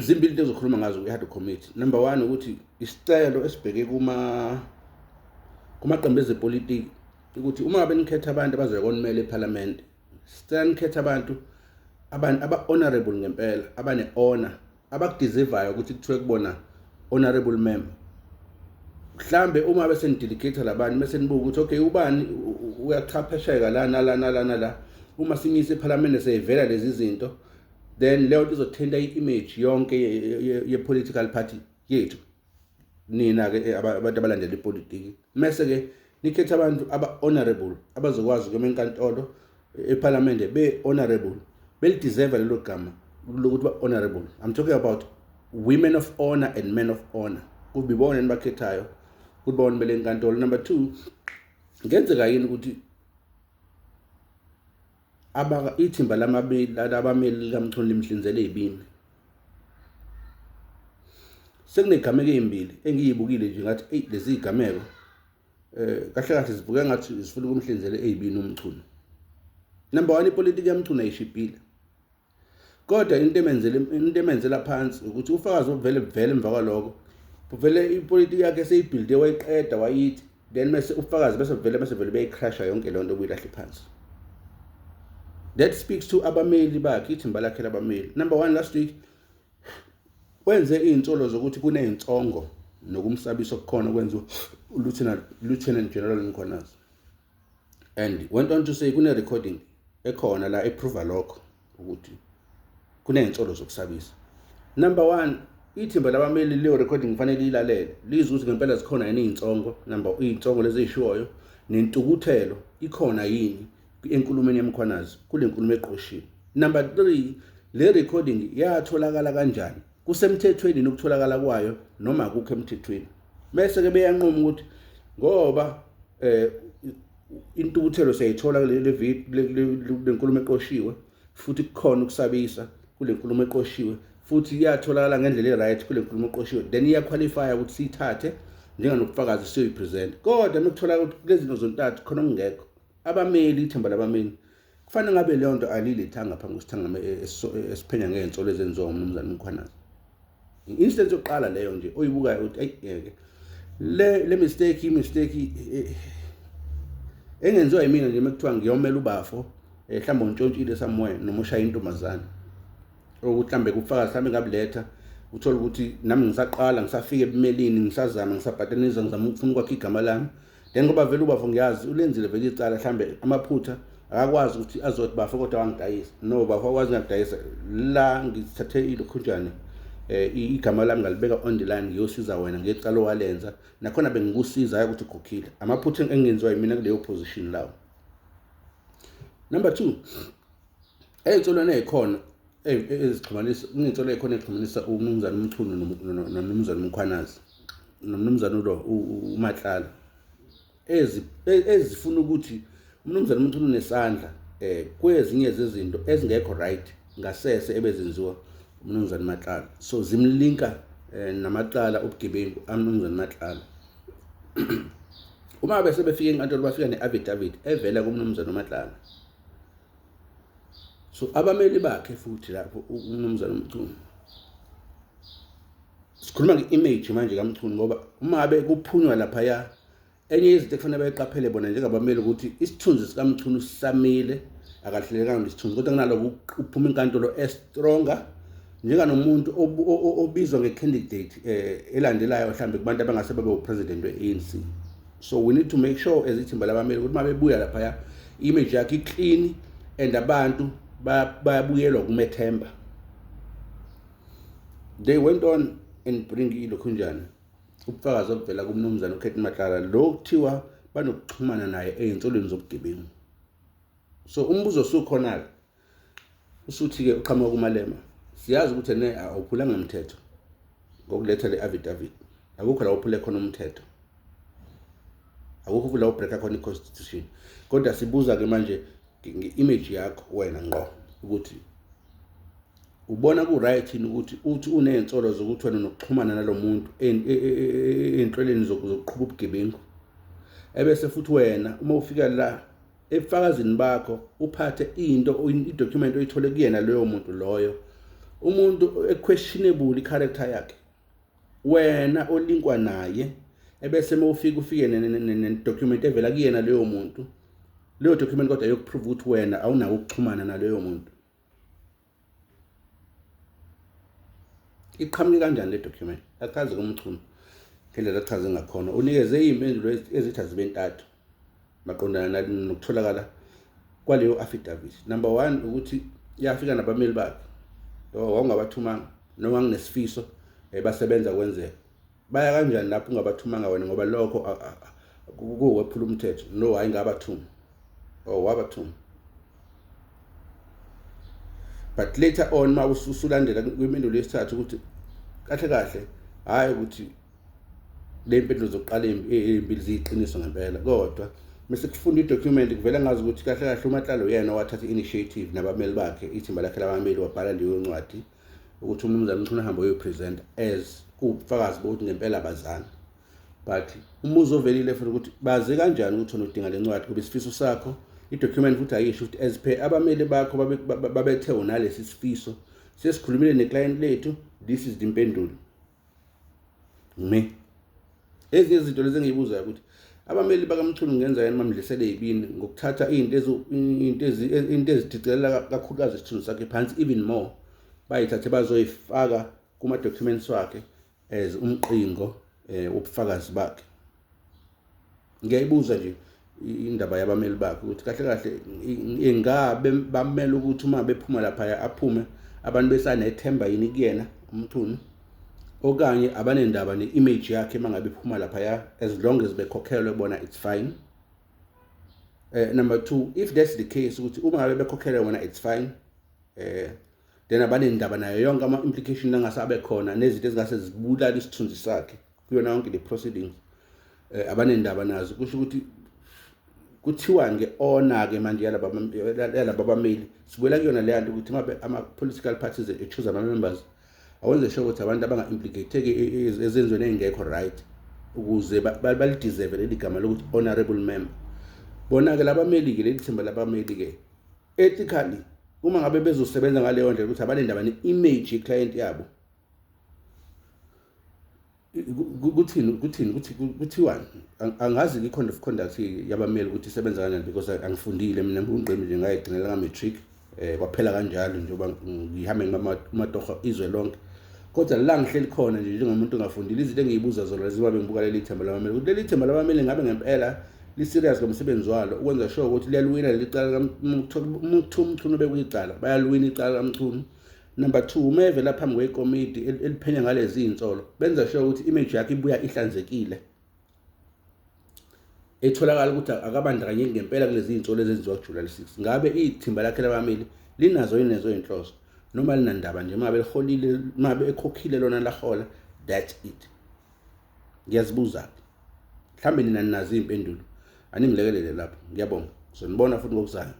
zimbili into ezokhuluma ngazo kwi-hard committee. Number 1 ukuthi isicelo esibheke kumaqembu ezepolitiki ukuthi uma ngabe nikhetha abantu abazokonimela eParliament, sicela nikhethe abantu aba-honorable ngempela, abane-honor, abakudeservayo ukuthi kuthiwe kubona honorable member. Mhlambe uma bese nidelegate labantu bese nibuka ukuthi okay ubani uyachaphesheka la nala uma simisa eParliament seyivela lezi zinto, then leyo nto izothinta i-image yonke ye-political party yethu. Nina-ke abantu abalandela ipolitiki mese ke nikhetha abantu aba-honorable abazokwazi ukuyoma enkantolo eParliament be-honorable, belideserve lelo gama lokuthi ba-honorable. I'm talking about women of honor and men of honor. Kube bona nibakhethayo, kube bona bele enkantolo. Number 2, ngenzeka yini ukuthi ithimba labameli likaMthoni limhlinzele izibini? Sekunegameko ezimbili engiyibukile nje ngathi lezi igameko kahle kahle zivuka ngathi zifuna ukumhlinzela ezibini uMthuni. Number 1, ipolitiki yaMthuni ayishibhile. Kodwa into emenzela phansi ukuthi ufakazi vele emva kwaloko vele ipolitiki yakhe seyibuilde wayiqeda wayithi, then mase ufakazi bese vele beyicrasha yonke le nto obuyilahle phansi. That speaks to abameli bakhe, ithimba lakhe labameli. Number 1, last week wenze izinsolo zokuthi kuney'nsongo nokumsabisa okukhona kwenziwa Lieutenant General Mkhwanazi, and went on to say kune-recording ekhona la eprova lokho ukuthi kuney'nsolo zokusabisa. Number 1, ithimba labameli leyo recording kufanele ilalele lizwe ukuthi ngempela zikhona yini iy'nsongo, iy'nsongo lezi ey'shiwoyo nentukuthelo ikhona yini enkulumeni yaMkhwanazi kule nkulumo eqoshiwe. Number 3, le recording yatholakala kanjani, kusemthethweni nokutholakala kwayo noma akukho emthethweni. Bese ke beyanqoma ukuthi ngoba intukuthelo siyayithola le nkulumo eqoshiwe futhi kukhona ukusabisa kule nkulumo eqoshiwe futhi iyatholakala ngendlela e-right kule nkulumo eqoshiwe, then iyaqualify ukuthi siyithathe njenganobufakazi siyoyipresent. Kodwa mekutholakala ukuthi lezi zinto zontathu khona okungekho, abameli, ithimba labameli kufanele ngabe leyo nto alilethanga ngaphambi kwesithangame esiphenya ngey'nsolo ezenziwa uMnumzane Mkhwanazi. I-instance yokuqala leyo nje oyibukayo ukuthi le mistake engenziwa yimina nje mekuthiwa ngiyomela ubafo mhlawumbe untshontshile somewhere noma ushaya intombazane, ukuthi mhlambe kufakazi mhlambe ngabuletha uthola ukuthi nami ngisaqala ngisafika ebumelini ngisazama ngisabhatanisa ngizama ukufuna ukwakha igama lami, then ngoba vele ubafo ngiyazi ulenzile vele icala mhlambe amaphutha akakwazi ukuthi azothi bafo kodwa wangidayisa. No, bafo akwazi ngakudayisa, la ngithathe ilokhunjane igama lami ngalibeka on the line ngiyosiza wena ngecala owalenza nakhona bengikusiza ukuthi ukhokhile. Amaphutha engenziwa yimina kuleyo position lawo. Number 2, ey'nsolweni ey'khona ezixhumanisa, kuney'nsolo ey'khona ezixhumanisa uMnumzane uMthuni noMnumzane Mkhwanazi noMnumzane uMatlala ezifuna ukuthi uMnumzane uMthuni unesandla kwezinye zezinto ezingekho right ngasese ebezenziwa uMnumzane Matlala, so zimlinka naMatlala ubugebengu aMnumzane Matlala. Uma bese befika enkantolo bafika ne-affidavit evela kuMnumzane uMatlala, so abameli bakhe futhi lapho uMnumzane uMthuni sikhuluma nge-image manje kaMthuni, ngoba uma ngabe kuphunywa laphaya enye izinto ekufanele bayiqaphele bona njengabameli ukuthi isithunzi sikaMthuni sisamile, akahlelekanga isithunzi, kodwa kunaloko uphuma inkantolo estronga njenganomuntu obizwa nge-candidate elandelayo mhlambe kubantu abangase babe upresident we-ANC. So we need to make sure as ithimba labameli ukuthi uma bebuya laphaya image yakhe i-clean and abantu bayabuyelwa kumethemba. They went on and bring ilokhunjana ubufakazi obuvela kuMnumzane uKhethi Matlala lo kuthiwa banokuxhumana naye ey'nsolweni zobugebengu. So umbuzo usukhona usuthi-ke uqhamuka kuMalema, siyazi ukuthi awuphulanga umthetho ngokuletha le-affidavit, akukho la uphule khona umthetho, akukho la ubreaka khona i-constitution, kodwa sibuza-ke manje nge-image yakho wena ngqo ukuthi ubona ku-right yini ukuthi uthi uney'nsolo zokuthi wena nokuxhumana nalo muntu ey'nhlelweni zokuqhuba ubugebengu, ebese futhi wena uma ufika la ebufakazini bakho uphathe into, i-document oyithole kuyena loyo muntu loyo umuntu questionable i-character yakhe, wena olinkwa naye ebese ufike ne-document evela kuyena leyo muntu, leyo document kodwa yokuprove ukuthi wena awunawo ukuxhumana naleyo muntu. Iqhamuke kanjani le document? Achaze kumchunu ngendlela achaze ngakhona, unikeze izimpendulo ezithi azibentathu maqondana nokutholakala kwaleyo affidavit. Number 1 ukuthi iyafika nabameli bakhe, wangabathumanga noma nginesifiso basebenza kwenzeka. Baya kanjani lapho ungabathumanga wena ngoba lokho kuwephula umthetho? No, hayi ngabathuma. Wabathuma. But later on ma usulandela kwimpendulo yesithathu ukuthi kahle kahle hayi ukuthi le mpendulo zokuqala ezimbili ziyiqiniso ngempela, kodwa bese kufunda idocument kuvela ngazi ukuthi kahle kahle uMatlalo yena wathatha initiative nabameli bakhe, ithimba lakhe labameli, wabhala leyo ncwadi ukuthi umnumzane Mchunu ahambe uyopresent as ubufakazi bokuthi ngempela abazana. But umuzo ovelile futhi ukuthi baze kanjani ukuthi unodinga le ncwadi kube isifiso sakho. I-document futhi ayisho ukuthi as per abameli bakho babethe unalesi sifiso, sesikhulumile neclient lethu, this is the impendulo. Ezinye izinto lezi engiyibuzayo ukuthi abameli bakaMchunu ngenza yena mamdlisele yibini ngokuthatha into ezidicilela kakhulukazi isithunzi sakhe phansi, even more bayithathe bazoyifaka kuma documents wakhe as umqingo wobufakazi bakhe. Ngiyayibuza nje indaba yabameli bakhe ukuthi kahle kahle ingabe bamele ukuthi uma bephuma lapha aphume abantu besanethemba yini kuyena uMchunu, okanye abanendaba ne-image yakhe mangabe iphuma lapha as long as bekhokhelwe bona it's fine. Number 2, if that's the case ukuthi uma ngabe bekhokhelwe bona it's fine, then abanendaba nayo yonke ama-implication angasabe khona nezinto ezingase zibulala isithunzi sakhe kuyona yonke le proceedings, abanendaba nazo. Kusho ukuthi kuthiwani ke ona-ke manje yalaba bameli, sibuyela kuyona leya nto ukuthi ama-political parties choose ama-members awenze sure ukuthi abantu abanga-implicateki ezenzweni ey'ngekho right ukuze balideserve leli gama lokuthi honorable member. Bona-ke labameli-ke leli thimba labameli-ke ethically uma ngabe bezosebenza ngaleyo ndlela ukuthi abanendaba ne-image ye-client yabo, kuthiwani? Angazi i-code of conduct yabameli ukuthi isebenza kanjani because angifundile mina ungqimi nje ngayigcinela nga-matric, kwaphela kanjalo njengoba ngihambe ngimatoho izwe lonke. Kodwa la ngihleli khona nje njengomuntu ongafundile, izinto engiyibuza zona ziba bengibuka leli thimba labameli ukuthi leli thimba labameli ngabe ngempela li-serious ngomsebenzi walo ukwenza sure ukuthi liyaliwina leli cala uMchunu bekuyicala, bayaliwina icala kaMchunu. Number 2, uma evela phambi kwekomiti eliphenya ngalezi insolo benza sure ukuthi image yakhe ibuya ihlanzekile, etholakala ukuthi akabandakanyeki ngempela kulezi insolo ezenziwa kuJuly 6. Ngabe ithimba lakhe labameli linazo inezo inhloso noma linandaba nje mabe liholile, mabe ekhokhile lona lahola, that's it? Ngiyazibuza mhlambe nina ninazi impendulo, aningilekelele lapho. Ngiyabonga, sizonibona futhi ngokuzayo.